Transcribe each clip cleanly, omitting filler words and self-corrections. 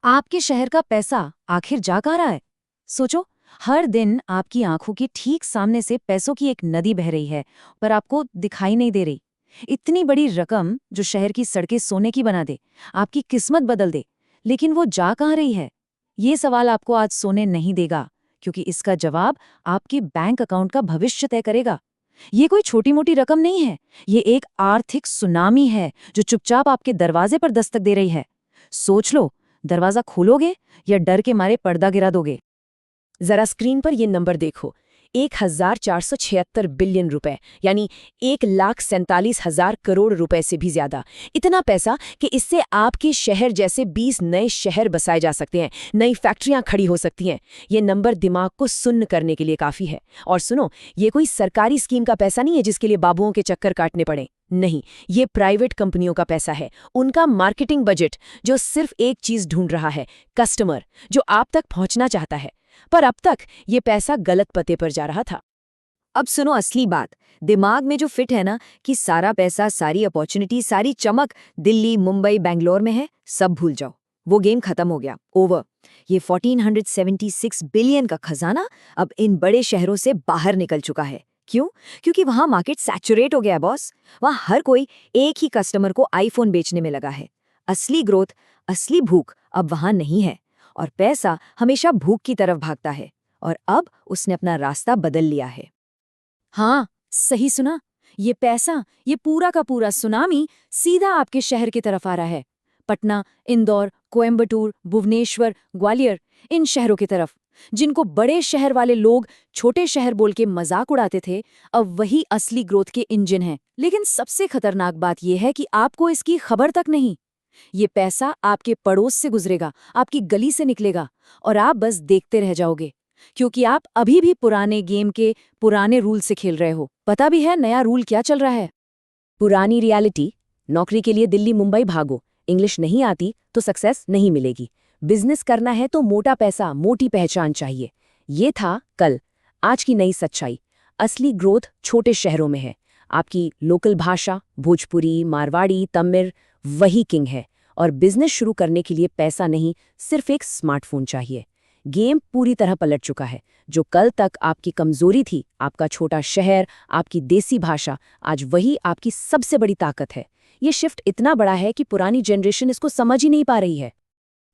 आपके शहर का पैसा आखिर जा कहाँ रहा है? सोचो, हर दिन आपकी आंखों के ठीक सामने से पैसों की एक नदी बह रही है, पर आपको दिखाई नहीं दे रही। इतनी बड़ी रकम जो शहर की सड़कें सोने की बना दे, आपकी किस्मत बदल दे, लेकिन वो जा कहाँ रही है? ये सवाल आपको आज सोने नहीं देगा, क्योंकि इसका जवाब आपके बैंक अकाउंट का भविष्य तय करेगा। ये कोई छोटी-मोटी रकम नहीं है, ये एक आर्थिक सुनामी है जो चुपचाप आपके दरवाजे पर दस्तक दे रही है। सोच लो, दरवाजा खोलोगे या डर के मारे पर्दा गिरा दोगे? जरा स्क्रीन पर ये नंबर देखो। 1476 बिलियन रुपए, यानी 1,47,000 करोड़ रुपए से भी ज्यादा। इतना पैसा कि इससे आपके शहर जैसे 20 नए शहर बसाए जा सकते हैं, नई फैक्ट्रियां खड़ी हो सकती हैं। ये नंबर दिमाग को सुन्न करने के लिए काफी है। और सुनो, ये कोई सरकारी स्कीम का पैसा नहीं है जिसके लिए बाबुओं के चक्कर काटने पड़े। नहीं, ये प्राइवेट कंपनियों का पैसा है, उनका मार्केटिंग बजट, जो सिर्फ एक चीज ढूंढ रहा है, कस्टमर, जो आप तक पहुंचना चाहता है। पर अब तक ये पैसा गलत पते पर जा रहा था। अब सुनो असली बात। दिमाग में जो फिट है ना कि सारा पैसा, सारी अपॉर्चुनिटी, सारी चमक दिल्ली, मुंबई, बेंगलोर में है, सब भूल जाओ। वो गेम खत्म हो गया, ओवर। ये 1476 बिलियन का खजाना अब इन बड़े शहरों से बाहर निकल चुका है। क्यों? क्योंकि वहां मार्केट सैचुरेट हो गया है बॉस। वहां हर कोई एक ही कस्टमर को आईफोन बेचने में लगा है। असली ग्रोथ, असली भूख अब वहां नहीं है। और पैसा हमेशा भूख की तरफ भागता है, और अब उसने अपना रास्ता बदल लिया है। हाँ, सही सुना। ये पैसा, ये पूरा का पूरा सुनामी सीधा आपके शहर की तरफ आ रहा है। पटना, इंदौर, कोयम्बटूर, भुवनेश्वर, ग्वालियर, इन शहरों की तरफ, जिनको बड़े शहर वाले लोग छोटे शहर बोल के मजाक उड़ाते थे, अब वही असली ग्रोथ के इंजन हैं। लेकिन सबसे खतरनाक बात यह है कि आपको इसकी खबर तक नहीं। ये पैसा आपके पड़ोस से गुजरेगा, आपकी गली से निकलेगा, और आप बस देखते रह जाओगे, क्योंकि आप अभी भी पुराने गेम के पुराने रूल से खेल रहे हो। पता भी है नया रूल क्या चल रहा है? पुरानी रियलिटी, नौकरी के लिए दिल्ली मुंबई भागो, इंग्लिश नहीं आती तो सक्सेस नहीं मिलेगी, बिजनेस करना है तो मोटा पैसा, मोटी पहचान चाहिए। ये था कल। आज की नई सच्चाई, असली ग्रोथ छोटे शहरों में है। आपकी लोकल भाषा, भोजपुरी, मारवाड़ी, तमिल, वही किंग है। और बिजनेस शुरू करने के लिए पैसा नहीं, सिर्फ एक स्मार्टफोन चाहिए। गेम पूरी तरह पलट चुका है। जो कल तक आपकी कमजोरी थी, आपका छोटा शहर, आपकी देसी भाषा, आज वही आपकी सबसे बड़ी ताकत है। ये शिफ्ट इतना बड़ा है कि पुरानी जनरेशन इसको समझ ही नहीं पा रही है।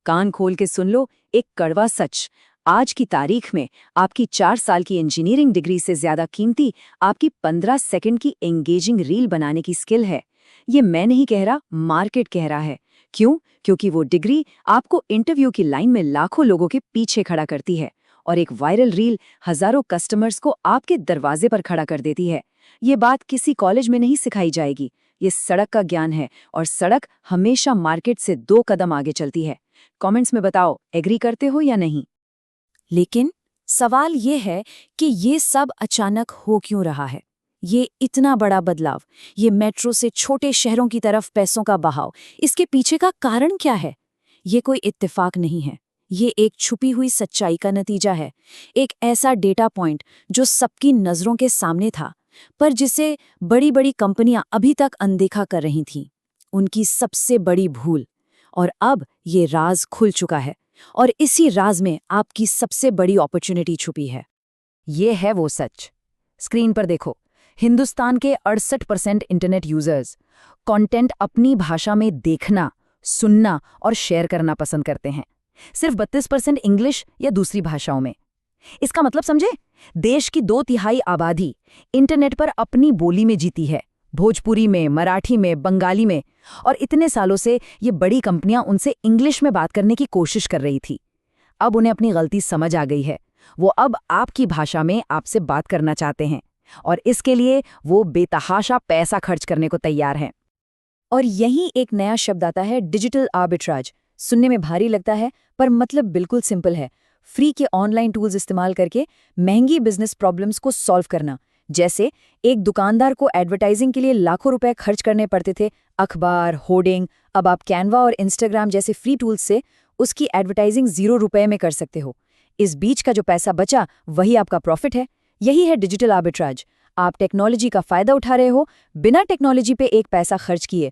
कान खोल के सुन लो, एक कड़वा सच। आज की तारीख में आपकी 4 साल की इंजीनियरिंग डिग्री से ज्यादा कीमती आपकी 15 सेकंड की एंगेजिंग रील बनाने की स्किल है। ये मैं नहीं कह रहा, मार्केट कह रहा है। क्यों? क्योंकि वो डिग्री आपको इंटरव्यू की लाइन में लाखों लोगों के पीछे खड़ा करती है, और एक वायरल रील हजारों कस्टमर्स को आपके दरवाजे पर खड़ा कर देती है। ये बात किसी कॉलेज में नहीं सिखाई जाएगी, ये सड़क का ज्ञान है, और सड़क हमेशा मार्केट से 2 कदम आगे चलती है। कमेंट्स में बताओ, एग्री करते हो या नहीं? लेकिन सवाल ये है कि ये सब अचानक हो क्यों रहा है? ये इतना बड़ा बदलाव, ये मेट्रो से छोटे शहरों की तरफ पैसों का बहाव, इसके पीछे का कारण क्या है? ये कोई इत्तेफाक नहीं है, ये एक छुपी हुई सच्चाई का नतीजा है। एक ऐसा डेटा पॉइंट जो सबकी नजरों के सामने था, पर जिसे बड़ी बड़ी कंपनियां अभी तक अनदेखा कर रही थीं। उनकी सबसे बड़ी भूल। और अब ये राज खुल चुका है, और इसी राज में आपकी सबसे बड़ी अपॉर्चुनिटी छुपी है। ये है वो सच। स्क्रीन पर देखो, हिंदुस्तान के 68% इंटरनेट यूजर्स कंटेंट अपनी भाषा में देखना, सुनना और शेयर करना पसंद करते हैं। सिर्फ 32% इंग्लिश या दूसरी भाषाओं में। इसका मतलब समझे? देश की 2/3 आबादी इंटरनेट पर अपनी बोली में जीती है, भोजपुरी में, मराठी में, बंगाली में। और इतने सालों से ये बड़ी कंपनियां उनसे इंग्लिश में बात करने की कोशिश कर रही थी। अब उन्हें अपनी गलती समझ आ गई है। वो अब आपकी भाषा में आपसे बात करना चाहते हैं, और इसके लिए वो बेतहाशा पैसा खर्च करने को तैयार हैं। और यही एक नया शब्द आता है, डिजिटल आर्बिट्राज। सुनने में भारी लगता है, पर मतलब बिल्कुल सिंपल है। फ्री के ऑनलाइन टूल्स इस्तेमाल करके महंगी बिजनेस प्रॉब्लम्स को सॉल्व करना। जैसे एक दुकानदार को एडवर्टाइजिंग के लिए लाखों रुपए खर्च करने पड़ते थे, अखबार, होर्डिंग। अब आप कैनवा और इंस्टाग्राम जैसे फ्री टूल्स से उसकी एडवर्टाइजिंग 0 रुपए में कर सकते हो। इस बीच का जो पैसा बचा, वही आपका प्रॉफिट है। यही है डिजिटल आर्बिट्राज। आप टेक्नोलॉजी का फायदा उठा रहे हो, बिना टेक्नोलॉजी पे एक पैसा खर्च किए।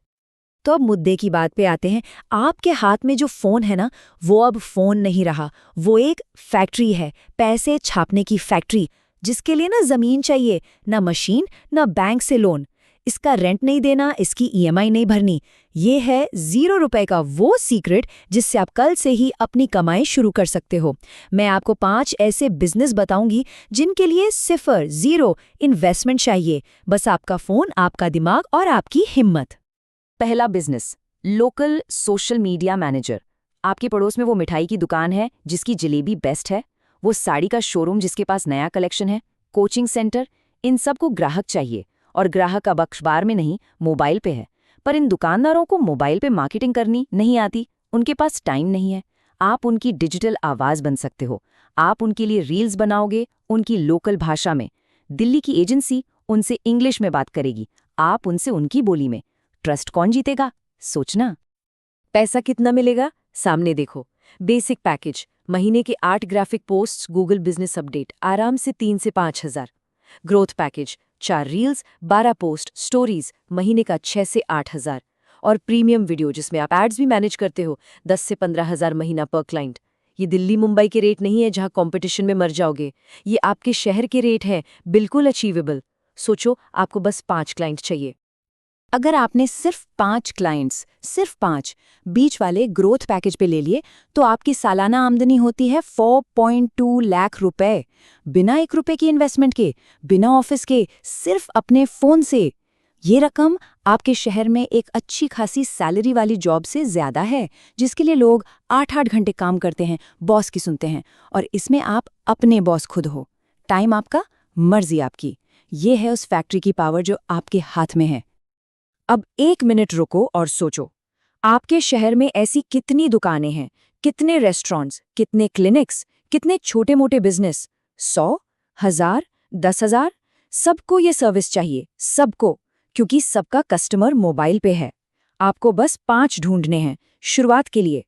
तो अब मुद्दे की बात पे आते हैं। आपके हाथ में जो फ़ोन है ना, वो अब फ़ोन नहीं रहा, वो एक फैक्ट्री है, पैसे छापने की फैक्ट्री, जिसके लिए ना ज़मीन चाहिए, ना मशीन, ना बैंक से लोन। इसका रेंट नहीं देना, इसकी ईएमआई नहीं भरनी। ये है ₹0 का वो सीक्रेट जिससे आप कल से ही अपनी कमाई शुरू कर सकते हो। मैं आपको 5 ऐसे बिजनेस बताऊंगी जिनके लिए सिफर, ज़ीरो इन्वेस्टमेंट चाहिए, बस आपका फ़ोन, आपका दिमाग और आपकी हिम्मत। पहला business, local social media manager. आपके पड़ोस में वो मिठाई की दुकान है जिसकी जलेबी बेस्ट है, वो साड़ी का शोरूम जिसके पास नया कलेक्शन है, कोचिंग सेंटर, इन सबको ग्राहक चाहिए। और ग्राहक अब अखबार में नहीं, मोबाइल पे है। पर इन दुकानदारों को मोबाइल पे मार्केटिंग करनी नहीं आती, उनके पास टाइम नहीं है। आप उनकी डिजिटल आवाज बन सकते हो। आप उनके लिए रील्स बनाओगे, उनकी लोकल भाषा में। दिल्ली की एजेंसी उनसे इंग्लिश में बात करेगी, आप उनसे उनकी बोली में। ट्रस्ट कौन जीतेगा, सोचना। पैसा कितना मिलेगा, सामने देखो। बेसिक पैकेज, महीने के 8 graphic posts, Google business update, आराम से 3 से 5 हज़ार। Growth package, 4 reels, 12 post, stories, महीने का 6 से 8 हज़ार। और प्रीमियम वीडियो जिसमें आप एड्स भी मैनेज करते हो, 10 से 15 हज़ार महीना पर क्लाइंट। ये दिल्ली मुंबई के रेट नहीं है जहां कंपटीशन में मर जाओगे, ये आपके शहर के रेट हैं, बिल्कुल अचीवेबल। सोचो, आपको बस 5 क्लाइंट चाहिए। अगर आपने सिर्फ 5 क्लाइंट्स, सिर्फ 5 बीच वाले ग्रोथ पैकेज पे ले लिए, तो आपकी सालाना आमदनी होती है 4.2 लाख रुपए, बिना ₹1 की इन्वेस्टमेंट के, बिना ऑफिस के, सिर्फ अपने फोन से। ये रकम आपके शहर में एक अच्छी खासी सैलरी वाली जॉब से ज्यादा है, जिसके लिए लोग 8-8 घंटे काम करते हैं, बॉस की सुनते हैं। और इसमें आप अपने बॉस खुद हो। टाइम आपका, मर्जी आपकी। ये है उस फैक्ट्री की पावर जो आपके हाथ में है। अब 1 मिनट रुको और सोचो, आपके शहर में ऐसी कितनी दुकानें हैं, कितने रेस्टोरेंट्स, कितने क्लिनिक्स, कितने छोटे मोटे बिजनेस? 100, 1000, 10,000? सबको ये सर्विस चाहिए, सबको, क्योंकि सबका कस्टमर मोबाइल पे है। आपको बस 5 ढूंढने हैं शुरुआत के लिए।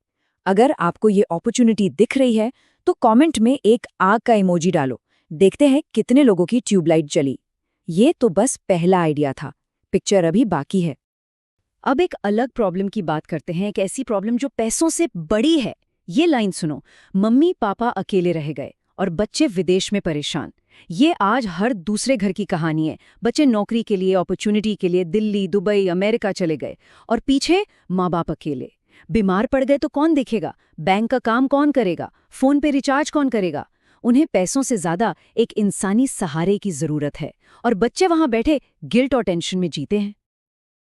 अगर आपको ये अपॉर्चुनिटी दिख रही है तो कमेंट में एक आग का इमोजी डालो, देखते हैं कितने लोगों की ट्यूबलाइट जली। ये तो बस पहला आइडिया था, पिक्चर अभी बाकी है। अब एक अलग प्रॉब्लम की बात करते हैं, एक ऐसी प्रॉब्लम जो पैसों से बड़ी है। ये लाइन सुनो, मम्मी पापा अकेले रह गए और बच्चे विदेश में परेशान। ये आज हर दूसरे घर की कहानी है। बच्चे नौकरी के लिए, अपॉर्चुनिटी के लिए दिल्ली, दुबई, अमेरिका चले गए और पीछे माँ बाप अकेले। बीमार पड़ गए तो कौन देखेगा, बैंक का काम कौन करेगा, फोन पे रिचार्ज कौन करेगा? उन्हें पैसों से ज्यादा एक इंसानी सहारे की जरूरत है, और बच्चे वहां बैठे गिल्ट और टेंशन में जीते हैं।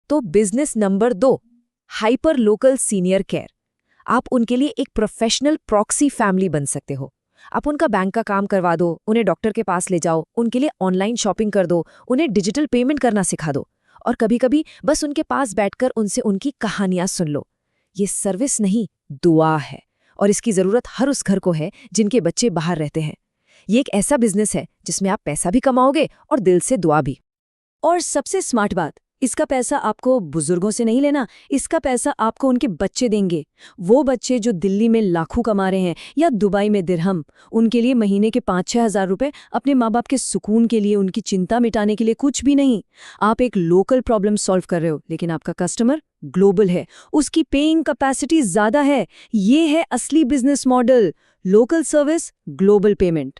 तो business number 2, hyper local senior care. आप उनके लिए एक प्रोफेशनल प्रॉक्सी फैमिली बन सकते हो। आप उनका बैंक का काम करवा दो, उन्हें डॉक्टर के पास ले जाओ, उनके लिए ऑनलाइन शॉपिंग कर दो, उन्हें डिजिटल पेमेंट करना सिखा दो, और कभी-कभी बस उनके पास बैठकर उनसे उनकी कहानियां सुन लो। ये सर्विस नहीं, दुआ है, और इसकी जरूरत हर उस घर को है जिनके बच्चे बाहर रहते हैं। ये एक ऐसा बिजनेस है जिसमें आप पैसा भी कमाओगे और दिल से दुआ भी। और सबसे स्मार्ट बात, इसका पैसा आपको बुजुर्गों से नहीं लेना, इसका पैसा आपको उनके बच्चे देंगे। वो बच्चे जो दिल्ली में लाखों कमा रहे हैं या दुबई में दिरहम, उनके लिए महीने के 5-6 हज़ार रुपए अपने माँ बाप के सुकून के लिए, उनकी चिंता मिटाने के लिए कुछ भी नहीं। आप एक लोकल प्रॉब्लम सॉल्व कर रहे हो, लेकिन आपका कस्टमर ग्लोबल है, उसकी पेइंग कैपेसिटी ज्यादा है। ये है असली business model, local service, global payment.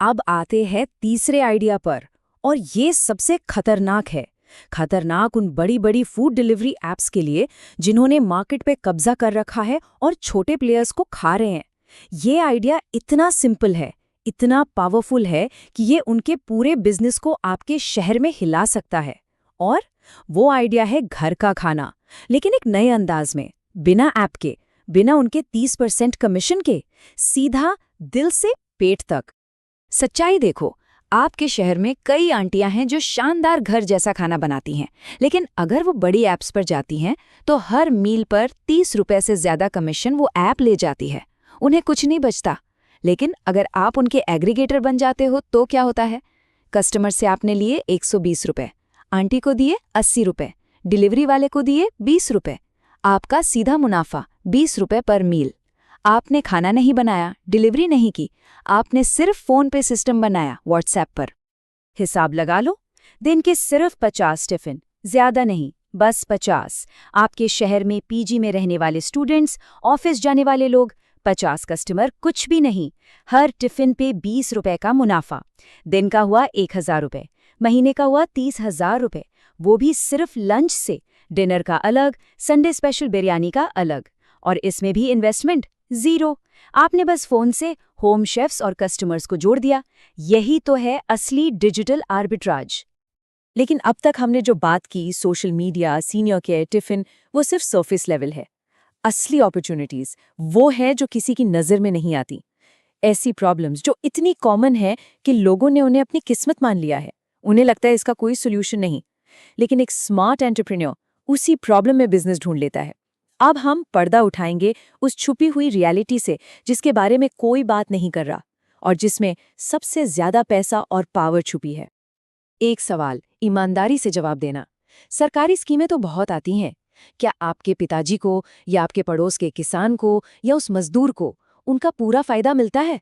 अब आते हैं तीसरे आइडिया पर, और ये सबसे खतरनाक है। खतरनाक उन बड़ी बड़ी फूड डिलीवरी ऐप्स के लिए जिन्होंने मार्केट पे कब्जा कर रखा है और छोटे प्लेयर्स को खा रहे हैं। ये आइडिया इतना सिंपल है, इतना पावरफुल है कि ये उनके पूरे बिजनेस को आपके शहर में हिला सकता है। और वो आइडिया है घर का खाना, लेकिन एक नए अंदाज में, बिना ऐप के, बिना उनके 30% कमीशन के, सीधा दिल से पेट तक। सच्चाई देखो, आपके शहर में कई आंटियां हैं जो शानदार घर जैसा खाना बनाती हैं, लेकिन अगर वो बड़ी ऐप्स पर जाती हैं तो हर मील पर 30 रुपए से ज्यादा कमीशन वो ऐप ले जाती है। उन्हें कुछ नहीं बचता। लेकिन अगर आप उनके एग्रीगेटर बन जाते हो तो क्या होता है? कस्टमर से आपने लिए 120 रुपए, आंटी को दिए 80 रुपए, डिलीवरी वाले को दिए 20 रुपए। आपका सीधा मुनाफा 20 रुपए पर मील। आपने खाना नहीं बनाया, डिलीवरी नहीं की, आपने सिर्फ फोन पे सिस्टम बनाया व्हाट्सएप पर। हिसाब लगा लो, दिन के सिर्फ 50 टिफिन, ज्यादा नहीं, बस 50। आपके शहर में पीजी में रहने वाले स्टूडेंट्स, ऑफिस जाने वाले लोग, 50 कस्टमर कुछ भी नहीं। हर टिफिन पे 20 रुपए का मुनाफा। दिन का हुआ 1000 रुपए, महीने का हुआ 30,000 रुपए, वो भी सिर्फ लंच से। डिनर का अलग, संडे स्पेशल बिरयानी का अलग। और इसमें भी इन्वेस्टमेंट जीरो। आपने बस फोन से होम शेफ्स और कस्टमर्स को जोड़ दिया। यही तो है असली डिजिटल आर्बिट्राज। लेकिन अब तक हमने जो बात की, social media, senior care, tiffin, वो सिर्फ सरफेस लेवल है। असली अपॉर्चुनिटीज वो है जो किसी की नज़र में नहीं आती। ऐसी प्रॉब्लम्स जो इतनी कॉमन है कि लोगों ने उन्हें अपनी किस्मत मान लिया है। उन्हें लगता है इसका कोई सोल्यूशन नहीं। लेकिन एक स्मार्ट एंटरप्रेन्योर उसी प्रॉब्लम में बिजनेस ढूंढ लेता है। अब हम पर्दा उठाएंगे उस छुपी हुई रियलिटी से जिसके बारे में कोई बात नहीं कर रहा और जिसमें सबसे ज्यादा पैसा और पावर छुपी है। एक सवाल ईमानदारी से जवाब देना। सरकारी स्कीमें तो बहुत आती हैं। क्या आपके पिताजी को या आपके पड़ोस के किसान को या उस मजदूर को उनका पूरा फायदा मिलता है?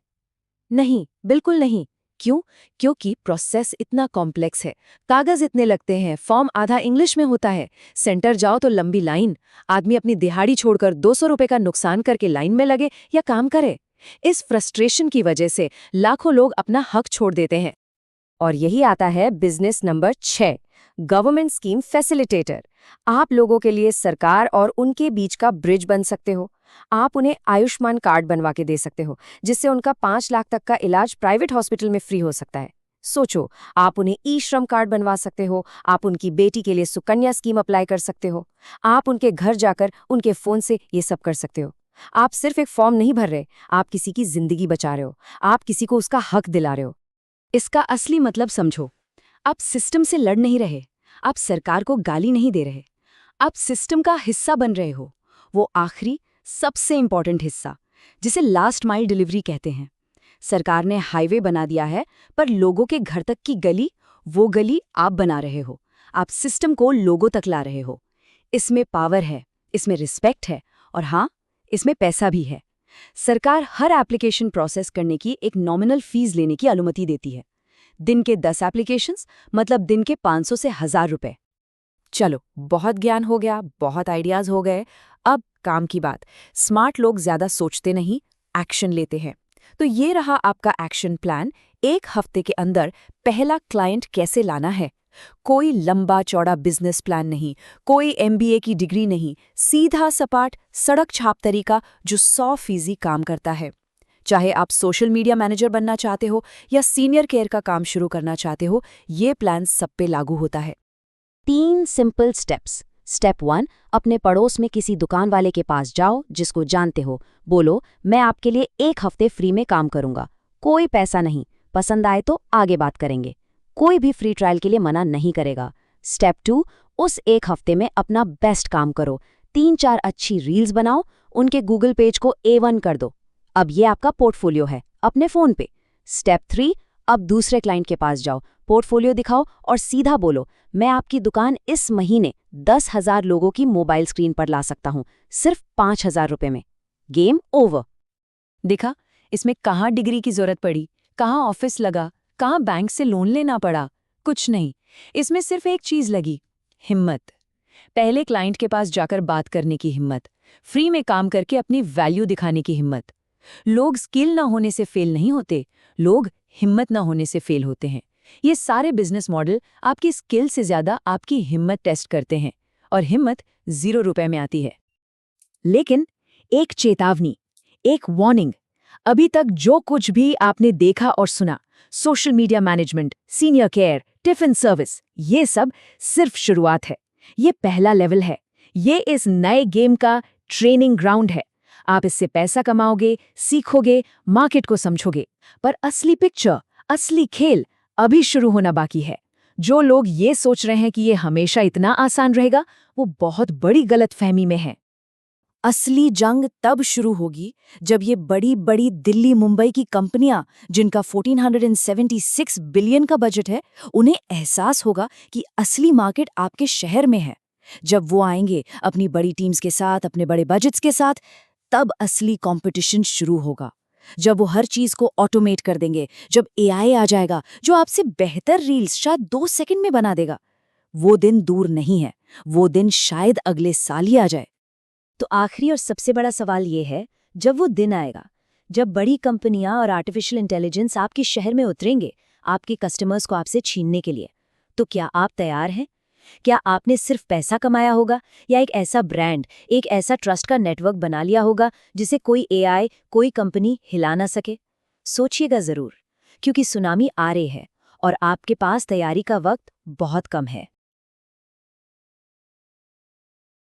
नहीं, बिल्कुल नहीं। क्यों? क्योंकि प्रोसेस इतना कॉम्प्लेक्स है, कागज इतने लगते हैं, फॉर्म आधा इंग्लिश में होता है, सेंटर जाओ तो लंबी लाइन, आदमी अपनी दिहाड़ी छोड़कर 200 रुपए का नुकसान करके लाइन में लगे या काम करे। इस फ्रस्ट्रेशन की वजह से लाखों लोग अपना हक छोड़ देते हैं। और यही आता है business number 6, government scheme facilitator. आप लोगों के लिए सरकार और उनके बीच का ब्रिज बन सकते हो। आप उन्हें आयुष्मान कार्ड बनवा के दे सकते हो, जिससे उनका 5 लाख तक का इलाज प्राइवेट हॉस्पिटल में फ्री हो सकता है। सोचो, आप उन्हें ई श्रम कार्ड बनवा सकते हो, आप उनकी बेटी के लिए सुकन्या स्कीम अप्लाई कर सकते हो, आप उनके घर जाकर उनके फोन से ये सब कर सकते हो। आप सिर्फ एक फॉर्म नहीं भर रहे, आप किसी की जिंदगी बचा रहे हो, आप किसी को उसका हक दिला रहे हो। इसका असली मतलब समझो। आप सिस्टम से लड़ नहीं रहे, आप सरकार को गाली नहीं दे रहे, आप सिस्टम का हिस्सा बन रहे हो। वो आखिरी सबसे इंपॉर्टेंट हिस्सा, जिसे लास्ट माइल डिलीवरी कहते हैं। सरकार ने हाईवे बना दिया है, पर लोगों के घर तक की गली, वो गली आप बना रहे हो। आप सिस्टम को लोगों तक ला रहे हो। इसमें पावर है, इसमें रिस्पेक्ट है, और हाँ, इसमें पैसा भी है। सरकार हर एप्लीकेशन प्रोसेस करने की एक नॉमिनल फीस लेने की अनुमति देती है। दिन के 10 एप्लीकेशंस मतलब दिन के 500 से 1000 रुपए। चलो, बहुत ज्ञान हो गया, बहुत आइडियाज हो गए। अब काम की बात। स्मार्ट लोग ज्यादा सोचते नहीं, एक्शन लेते हैं। तो ये रहा आपका एक्शन प्लान। 1 हफ्ते के अंदर पहला क्लाइंट कैसे लाना है। कोई लंबा चौड़ा बिजनेस प्लान नहीं, कोई MBA की डिग्री नहीं, सीधा सपाट सड़क छाप तरीका जो 100% काम करता है। चाहे आप सोशल मीडिया मैनेजर बनना चाहते हो या सीनियर केयर का काम शुरू करना चाहते हो, ये प्लान सब पे लागू होता है। 3 सिंपल स्टेप्स। स्टेप 1, अपने पड़ोस में किसी दुकान वाले के पास जाओ जिसको जानते हो। बोलो, मैं आपके लिए 1 हफ्ते फ्री में काम करूंगा। कोई पैसा नहीं, पसंद आए तो आगे बात करेंगे। कोई भी फ्री ट्रायल के लिए मना नहीं करेगा। स्टेप 2, उस 1 हफ्ते में अपना बेस्ट काम करो। 3-4 अच्छी रील्स बनाओ, उनके गूगल पेज को A1 कर दो। अब ये आपका पोर्टफोलियो है अपने फोन पे। स्टेप 3, अब दूसरे क्लाइंट के पास जाओ, पोर्टफोलियो दिखाओ और सीधा बोलो, मैं आपकी दुकान इस महीने 10,000 लोगों की मोबाइल स्क्रीन पर ला सकता हूँ, सिर्फ 5,000 रुपए में। Game over. देखा, इसमें कहाँ डिग्री की जरूरत पड़ी, कहाँ ऑफिस लगा, कहाँ बैंक से लोन लेना पड़ा? कुछ नहीं। इसमें सिर्फ एक चीज लगी, हिम्मत। पहले क्लाइंट के पास जाकर बात करने की हिम्मत, फ्री में काम करके अपनी वैल्यू दिखाने की हिम्मत। लोग स्किल ना होने से फेल नहीं होते, लोग हिम्मत ना होने से फेल होते हैं। ये सारे बिजनेस मॉडल आपकी स्किल से ज्यादा आपकी हिम्मत टेस्ट करते हैं, और हिम्मत 0 रुपए में आती है। लेकिन एक चेतावनी, एक वार्निंग। अभी तक जो कुछ भी आपने देखा और सुना, social media management, senior care, tiffin service, ये सब सिर्फ शुरुआत है। ये पहला लेवल है। ये इस नए गेम का ट्रेनिंग ग्राउंड है। आप इससे पैसा कमाओगे, सीखोगे, मार्केट को समझोगे, पर असली पिक्चर, असली खेल अभी शुरू होना बाकी है। जो लोग ये सोच रहे हैं कि ये हमेशा इतना आसान रहेगा, वो बहुत बड़ी गलतफहमी में हैं। असली जंग तब शुरू होगी जब ये बड़ी बड़ी दिल्ली मुंबई की कंपनियां, जिनका 1476 बिलियन का बजट है, उन्हें एहसास होगा कि असली मार्केट आपके शहर में है। जब वो आएंगे अपनी बड़ी टीम्स के साथ, अपने बड़े बजट्स के साथ, तब असली कंपटीशन शुरू होगा। जब वो हर चीज को ऑटोमेट कर देंगे, जब AI आ जाएगा जो आपसे बेहतर रील्स शायद 2 सेकंड में बना देगा। वो दिन दूर नहीं है वो दिन शायद अगले साल ही आ जाए। तो आखिरी और सबसे बड़ा सवाल ये है, जब वो दिन आएगा, जब बड़ी कंपनियां और आर्टिफिशियल इंटेलिजेंस आपके शहर में उतरेंगे, आपके कस्टमर्स को आपसे छीनने के लिए, तो क्या आप तैयार हैं? क्या आपने सिर्फ पैसा कमाया होगा या एक ऐसा ब्रांड, एक ऐसा ट्रस्ट का नेटवर्क बना लिया होगा जिसे कोई एआई, कोई कंपनी हिला ना सके? सोचिएगा जरूर, क्योंकि सुनामी आ रही है और आपके पास तैयारी का वक्त बहुत कम है।